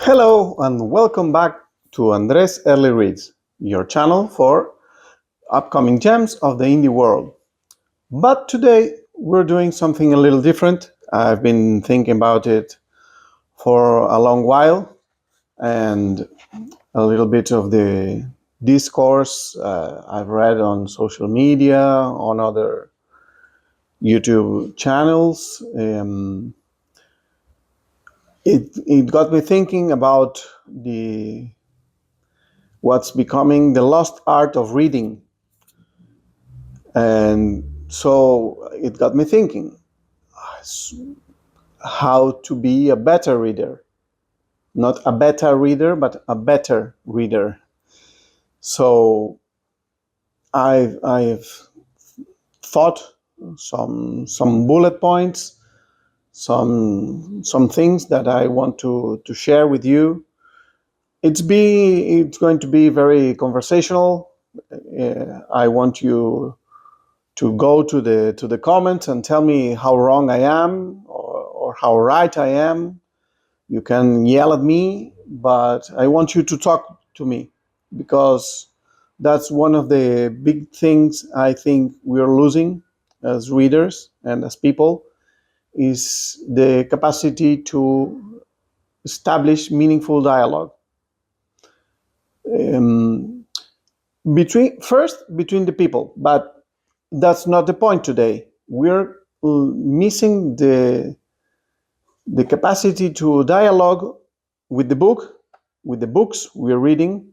Hello and welcome back to Andres Early Reads, your channel for upcoming gems of the indie world. But today we're doing something a little different. I've been thinking about it for a long while, and a little bit of the discourse I've read on social media, on other YouTube channels. It got me thinking about the what's becoming the lost art of reading. And so it got me thinking how to be a better reader. Not a beta reader, but a better reader. So I've thought some bullet points, some things that I want to share with you. It's going to be very conversational. I want you to go to the comments and tell me how wrong I am or how right I am. You can yell at me, but I want you to talk to me, because that's one of the big things I think we're losing as readers and as people, is the capacity to establish meaningful dialogue. Um, between the people, but that's not the point today. We're missing the capacity to dialogue with the book, with the books we're reading,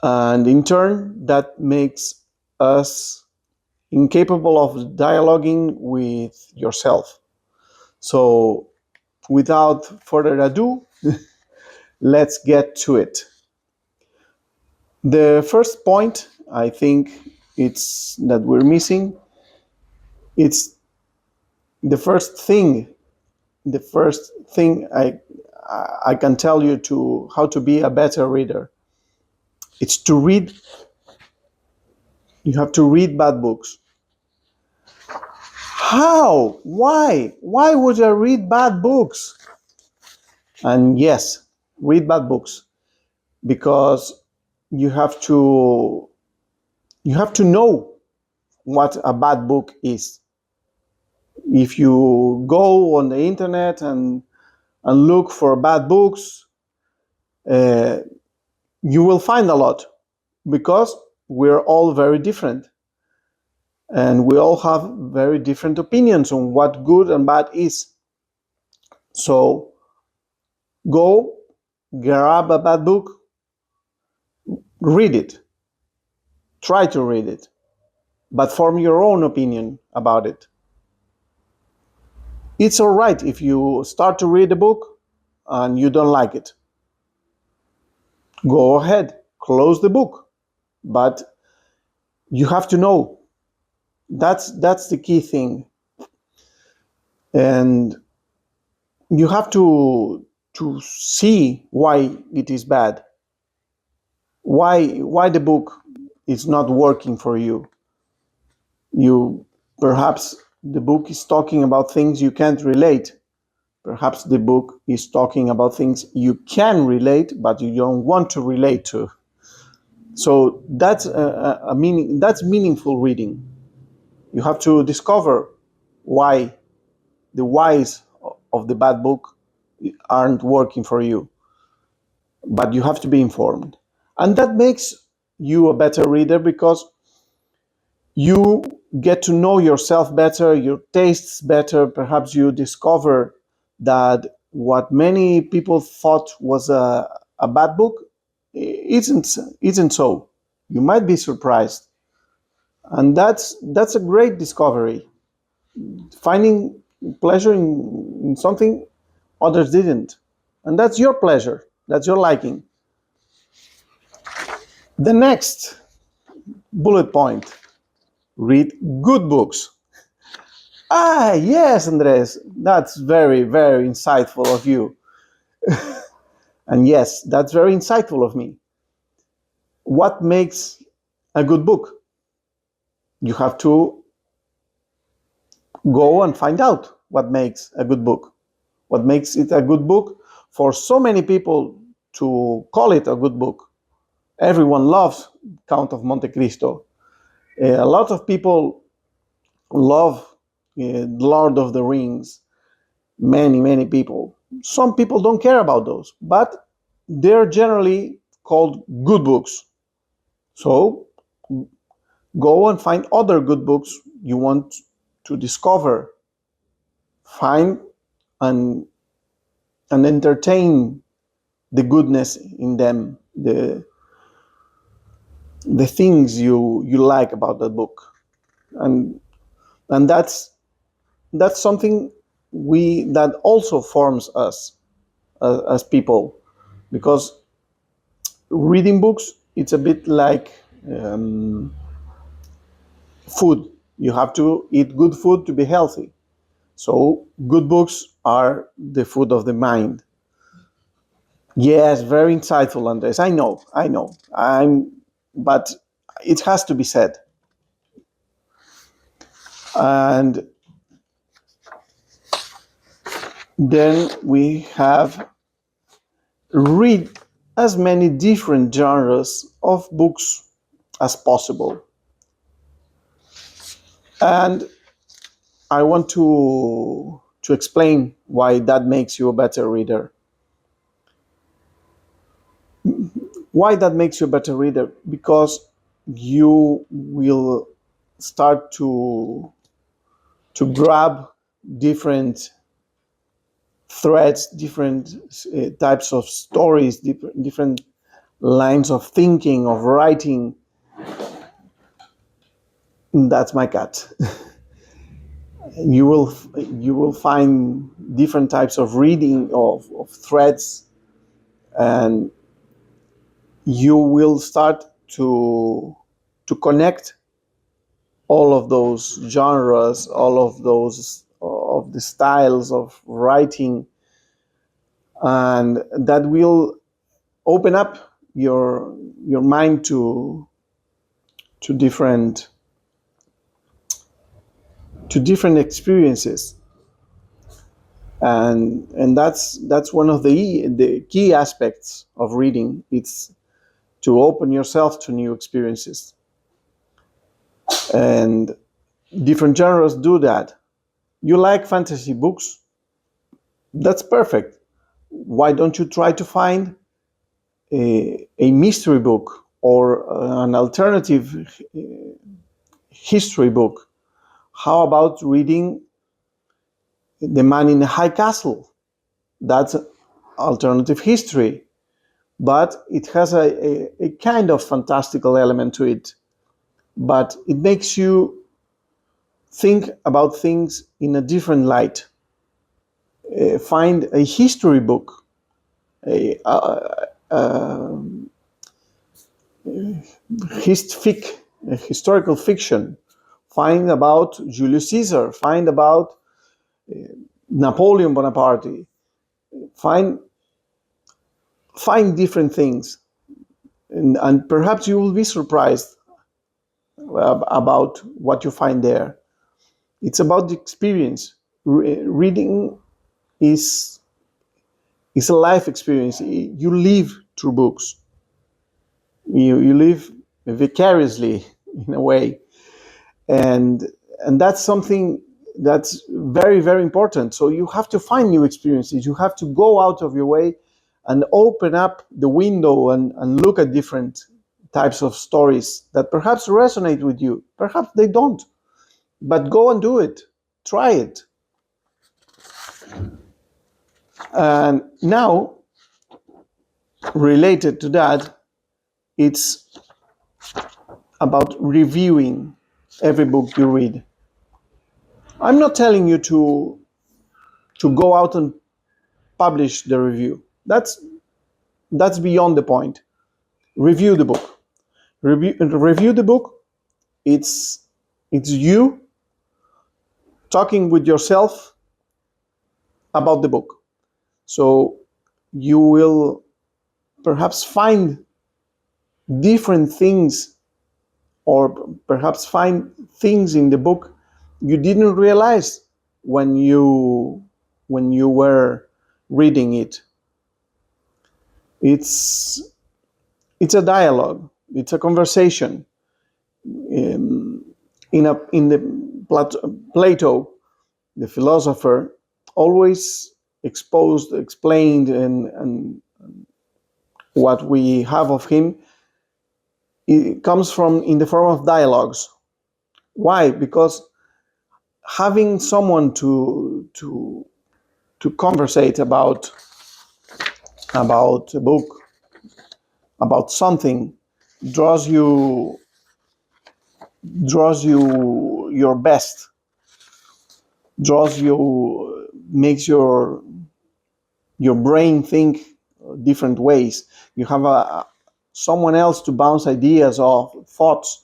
and in turn, that makes us incapable of dialoguing with yourself. So, without further ado, let's get to it. The first point I think it's that we're missing, it's the first thing I can tell you to how to be a better reader. It's to read. You have to read bad books. How? Why? Why would I read bad books? And yes, read bad books, because you have to know what a bad book is. If you go on the internet and look for bad books, uh, you will find a lot, because we're all very different and we all have very different opinions on what good and bad is. So go grab a bad book, read it, try to read it, but form your own opinion about it. It's all right if you start to read a book and you don't like it. Go ahead, close the book, but you have to know. That's the key thing. And you have to see why it is bad, why the book is not working for you. You perhaps the book is talking about things you can't relate. Perhaps the book is talking about things you can relate, but you don't want to relate to. So that's that's meaningful reading. You have to discover why the whys of the bad book aren't working for you, but you have to be informed. And that makes you a better reader, because you get to know yourself better, your tastes better. Perhaps you discover that what many people thought was a bad book isn't so. You might be surprised. And that's a great discovery. Finding pleasure in something others didn't. And that's your pleasure. That's your liking. The next bullet point: read good books. Ah, yes, Andres, that's very, very insightful of you. And yes, that's very insightful of me. What makes a good book? You have to go and find out what makes a good book. What makes it a good book for so many people to call it a good book. Everyone loves Count of Monte Cristo. A lot of people love Lord of the Rings. Many people. Some people don't care about those, but they're generally called good books. So go and find other good books you want to discover. Find and entertain the goodness in them, the things you like about that book, and that's something that also forms us as people, because reading books, it's a bit like food. You have to eat good food to be healthy. So good books are the food of the mind. Yes, very insightful, Andres. I know. But it has to be said. And then we have read as many different genres of books as possible. And I want to explain why that makes you a better reader. Why that makes you a better reader? Because you will start to grab different threads, different types of stories, different lines of thinking, of writing. That's my cat. You will find different types of reading of threads, and you will start to connect all of those genres, all of those of the styles of writing, and that will open up your mind to different experiences. And that's one of the key aspects of reading. It's to open yourself to new experiences, and different genres do that. You like fantasy books? That's perfect. Why don't you try to find a mystery book or an alternative history book? How about reading The Man in the High Castle? That's alternative history, but it has a kind of fantastical element to it. But it makes you think about things in a different light. Find a history book, a historical fiction. Find about Julius Caesar. Find about Napoleon Bonaparte. Find different things, and perhaps you will be surprised about what you find there. It's about the experience. Reading is a life experience. You live through books. You live vicariously in a way, and that's something that's very, very important. So you have to find new experiences. You have to go out of your way and open up the window and look at different types of stories that perhaps resonate with you. Perhaps they don't, but go and do it. Try it. And now, related to that, it's about reviewing every book you read. I'm not telling you to go out and publish the review. That's beyond the point. Review the book. Review the book. It's you talking with yourself about the book. So you will perhaps find different things, or perhaps find things in the book you didn't realize when you were reading it. It's a dialogue. It's a conversation. In the Plato, the philosopher, always explained, and what we have of him, it comes from in the form of dialogues. Why? Because having someone to conversate about a book, about something, draws you your best, makes your brain think different ways. You have someone else to bounce ideas off, thoughts.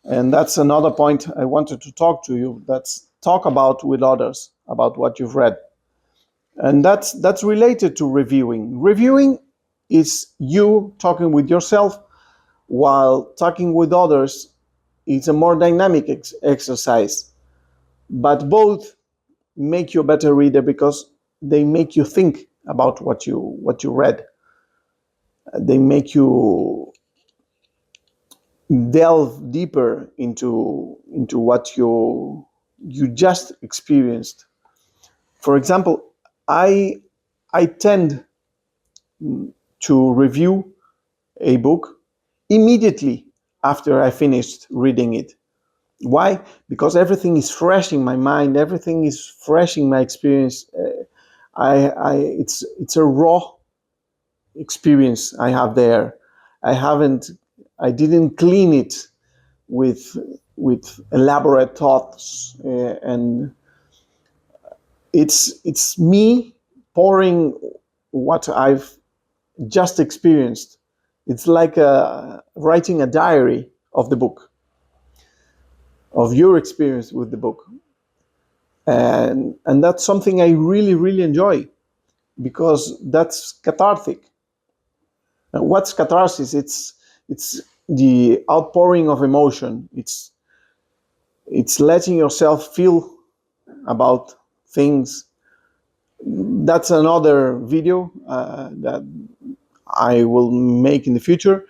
And that's another point I wanted to talk to you. That's talk about with others about what you've read. And that's related to reviewing. Reviewing is you talking with yourself, while talking with others is a more dynamic exercise. But both make you a better reader because they make you think about what you read. They make you delve deeper into what you just experienced. For example, I tend to review a book immediately after I finished reading it. Why? Because everything is fresh in my mind. Everything is fresh in my experience. It's a raw experience I have there. I didn't clean it with elaborate thoughts, and it's me pouring what I've just experienced. It's like writing a diary of the book, of your experience with the book, and that's something I really really enjoy, because that's cathartic. And what's catharsis? It's the outpouring of emotion. It's letting yourself feel about things. That's another video that I will make in the future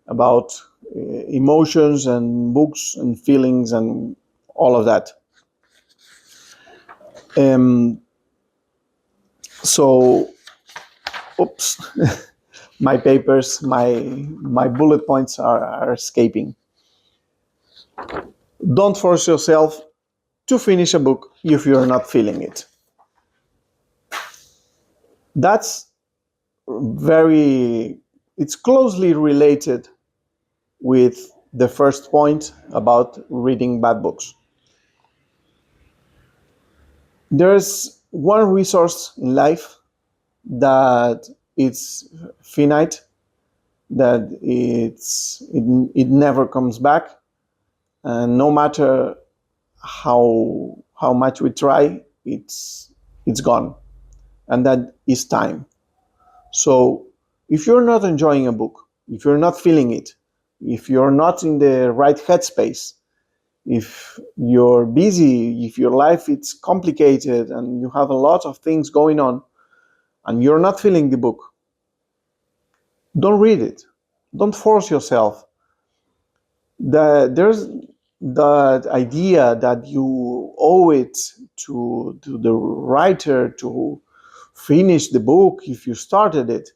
about emotions and books and feelings and all of that. So, oops, my papers, my bullet points are escaping. Don't force yourself to finish a book if you're not feeling it. That's it's closely related with the first point about reading bad books. There's one resource in life that it's finite, that it never comes back, and no matter how much we try, it's gone, and that is time. So if you're not enjoying a book, if you're not feeling it, if you're not in the right headspace, if you're busy, if your life is complicated and you have a lot of things going on and you're not feeling the book, don't read it. Don't force yourself. There's that idea that you owe it to the writer to finish the book if you started it,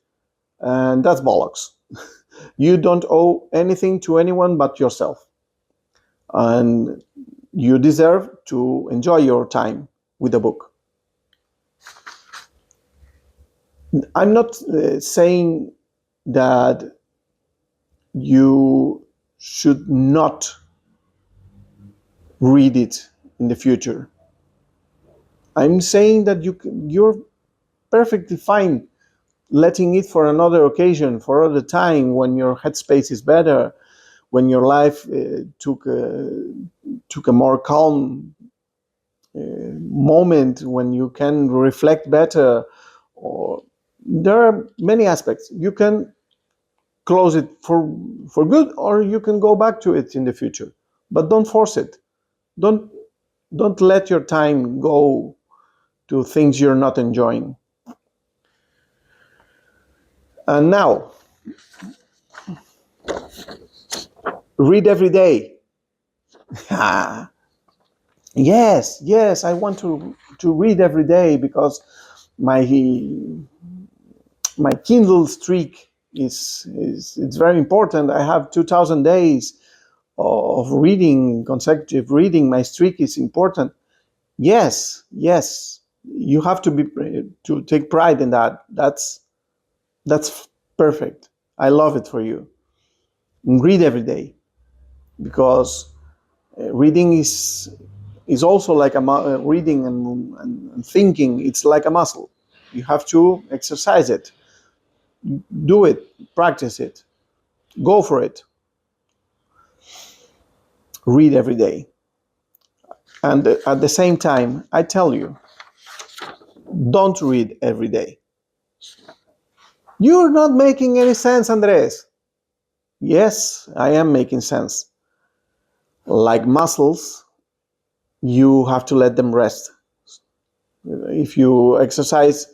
and that's bollocks. You don't owe anything to anyone but yourself, and you deserve to enjoy your time with a book. I'm not saying that you should not read it in the future. I'm saying that you're perfectly fine letting it for another occasion, for other time, when your headspace is better, when your life took a more calm moment, when you can reflect better. Or there are many aspects. You can close it for good, or you can go back to it in the future, but don't force it. Don't let your time go to things you're not enjoying. And now, read every day. Yes, I want to read every day because my my Kindle streak is it's very important. I have 2,000 days of reading, consecutive reading. My streak is important. Yes, you have to take pride in that. That's perfect. I love it for you. Read every day because reading is also like reading and thinking. It's like a muscle. You have to exercise it, do it, practice it, go for it. Read every day, and at the same time, I tell you, don't read every day. You're not making any sense, Andres. Yes, I am making sense. Like muscles, you have to let them rest. If you exercise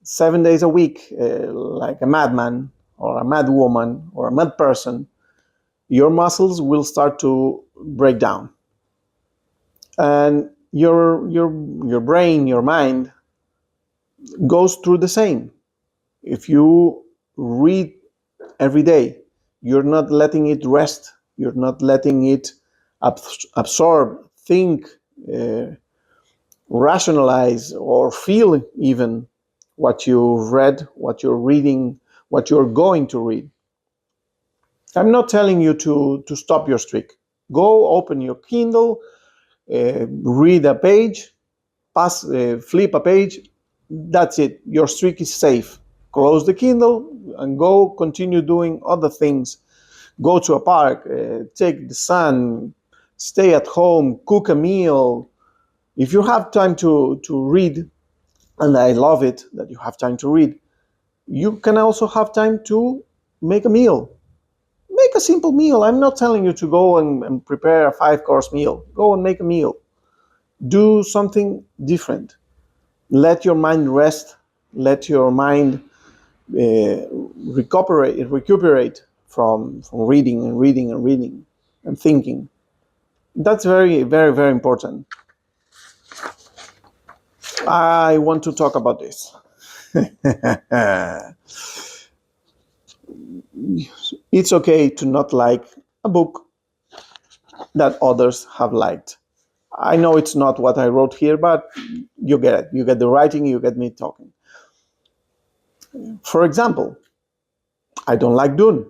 7 days a week, like a madman or a mad woman or a mad person, your muscles will start to break down, and your brain, your mind goes through the same. If you read every day, you're not letting it rest. You're not letting it absorb, think, uh, rationalize, or feel even what you've read, what you're reading, what you're going to read. I'm not telling you to stop your streak. Go open your Kindle, read a page, flip a page. That's it. Your streak is safe. Close the Kindle and go continue doing other things. Go to a park, take the sun, stay at home, cook a meal. If you have time to read, and I love it that you have time to read, you can also have time to make a meal. Make a simple meal. I'm not telling you to go and prepare a 5 course meal. Go and make a meal. Do something different. Let your mind rest. Let your mind recuperate from reading and reading and reading and thinking. That's very important. I want to talk about this. It's okay to not like a book that others have liked. I know it's not what I wrote here, but you get it. You get the writing, you get me talking. For example, I don't like Dune,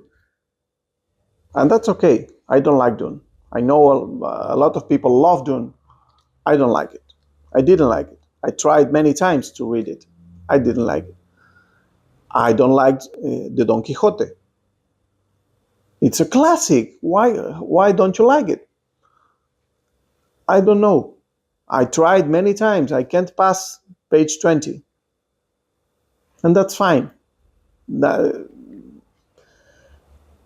and that's okay. I don't like Dune. I know a lot of people love Dune. I don't like it. I didn't like it. I tried many times to read it. I didn't like it. I don't like the Don Quixote. It's a classic. Why don't you like it? I don't know. I tried many times. I can't pass page 20. And that's fine.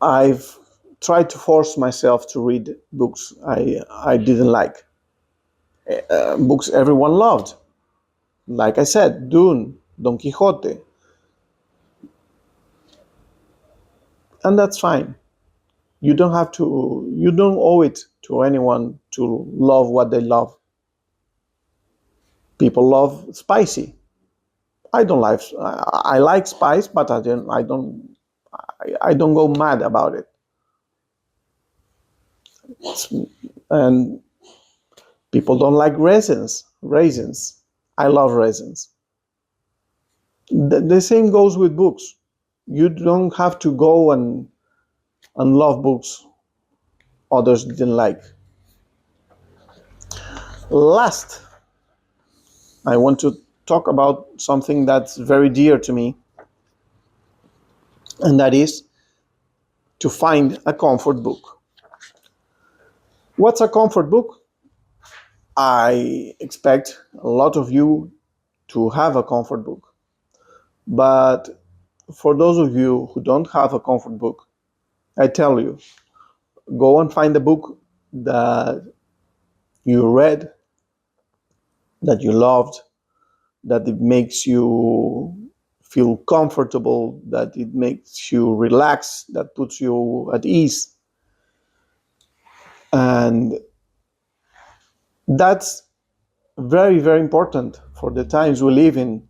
I've tried to force myself to read books I didn't like. Books everyone loved. Like I said, Dune, Don Quixote. And that's fine. You don't owe it to anyone to love what they love. People love spicy. I don't like, I like spice, but I don't go mad about it. And people don't like raisins. I love raisins. The same goes with books. You don't have to go and love books others didn't like. Last, I want to talk about something that's very dear to me, and that is to find a comfort book. What's a comfort book? I expect a lot of you to have a comfort book. But for those of you who don't have a comfort book, I tell you, go and find a book that you read, that you loved, that it makes you feel comfortable, that it makes you relax, that puts you at ease. And that's very, very important for the times we live in.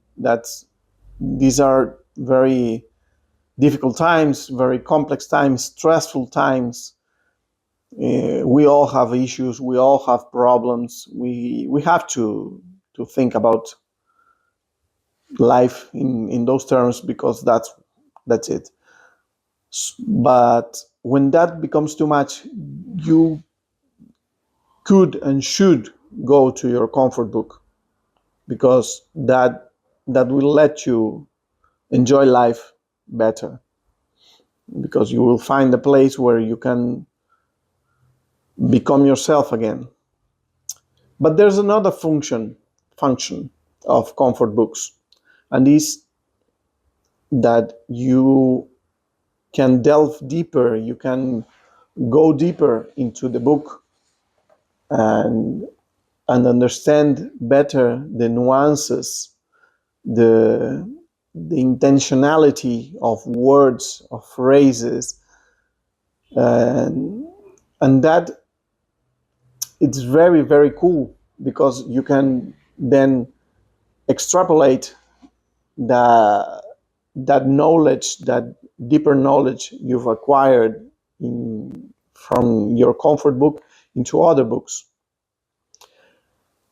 These are very difficult times, very complex times, stressful times. We all have issues. We all have problems. We have to think about life in those terms, because that's it. But when that becomes too much, you could and should go to your comfort book, because that will let you enjoy life better, because you will find a place where you can become yourself again. But there's another function of comfort books, and is that you can delve deeper, you can go deeper into the book, and understand better the nuances, the intentionality of words, of phrases, and that it's very, very cool, because you can then extrapolate that knowledge, that deeper knowledge you've acquired from your comfort book, into other books.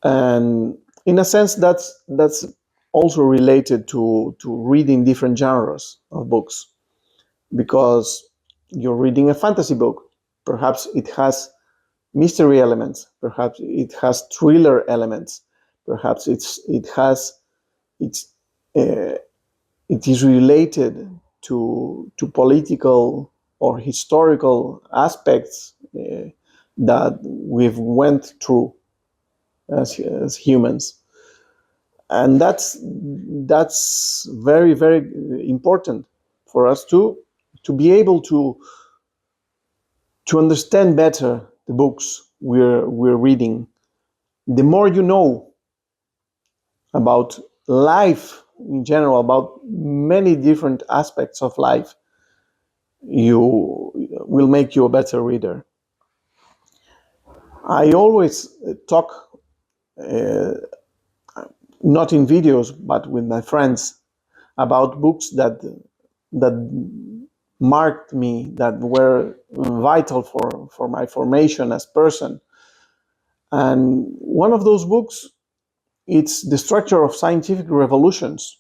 And in a sense, that's also related to reading different genres of books, because you're reading a fantasy book, perhaps it has mystery elements, perhaps it has thriller elements, perhaps it is related to political or historical aspects that we've went through as humans. And that's very, very important for us to be able to understand better the books we're reading. The more you know about life in general, about many different aspects of life, you will make you a better reader. I always talk, not in videos, but with my friends, about books that marked me, that were vital for my formation as person. And one of those books, it's The Structure of Scientific Revolutions.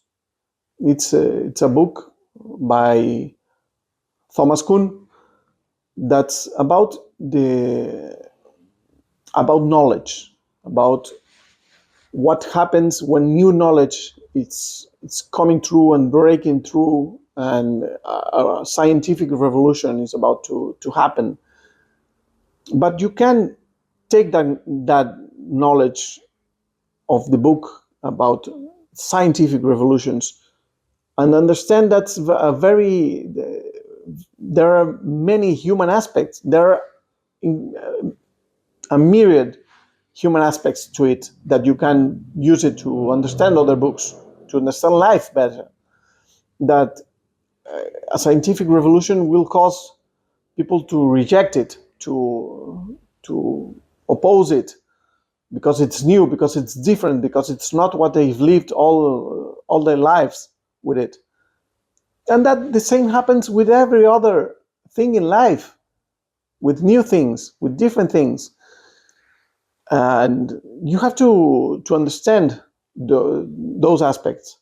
It's a book by Thomas Kuhn that's about knowledge, about what happens when new knowledge it's coming through and breaking through, and a scientific revolution is about to happen. But you can take that knowledge of the book about scientific revolutions and understand that's there are many human aspects. There are a myriad human aspects to it, that you can use it to understand other books, to understand life better. That a scientific revolution will cause people to reject it, to oppose it, because it's new, because it's different, because it's not what they've lived all their lives with it. And that the same happens with every other thing in life, with new things, with different things. And you have to understand those aspects.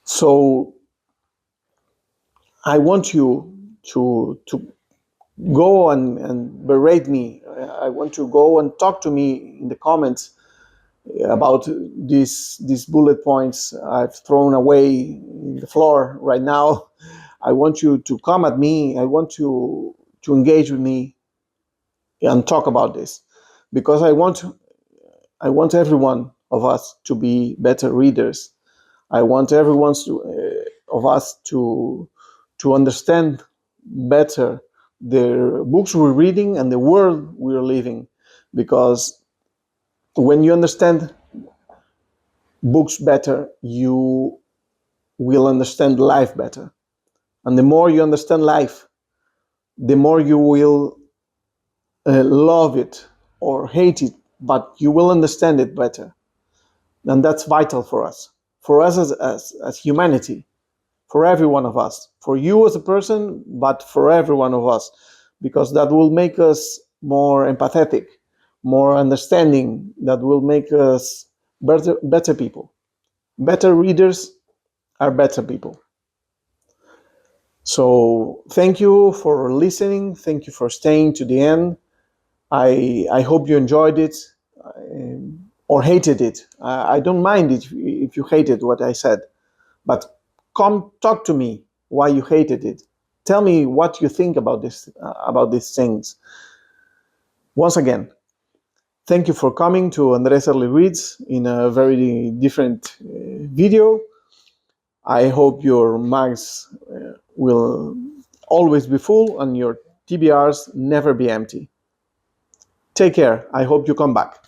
So I want you to go and berate me. I want to go and talk to me in the comments about these bullet points I've thrown away in the floor right now. I want you to come at me. I want you to engage with me and talk about this, because I want every one of us to be better readers. I want every one of us to understand better the books we're reading and the world we're living, because when you understand books better, you will understand life better. And the more you understand life, the more you will love it or hate it, but you will understand it better. And that's vital for us as humanity, for every one of us, for you as a person, but for every one of us, because that will make us more empathetic, more understanding, that will make us better people. Better readers are better people. So thank you for listening. Thank you for staying to the end. I hope you enjoyed it or hated it. I don't mind it if you hated what I said, but come talk to me why you hated it. Tell me what you think about these things. Once again, thank you for coming to Andres Early Reads in a very different video. I hope your mags will always be full and your TBRs never be empty. Take care. I hope you come back.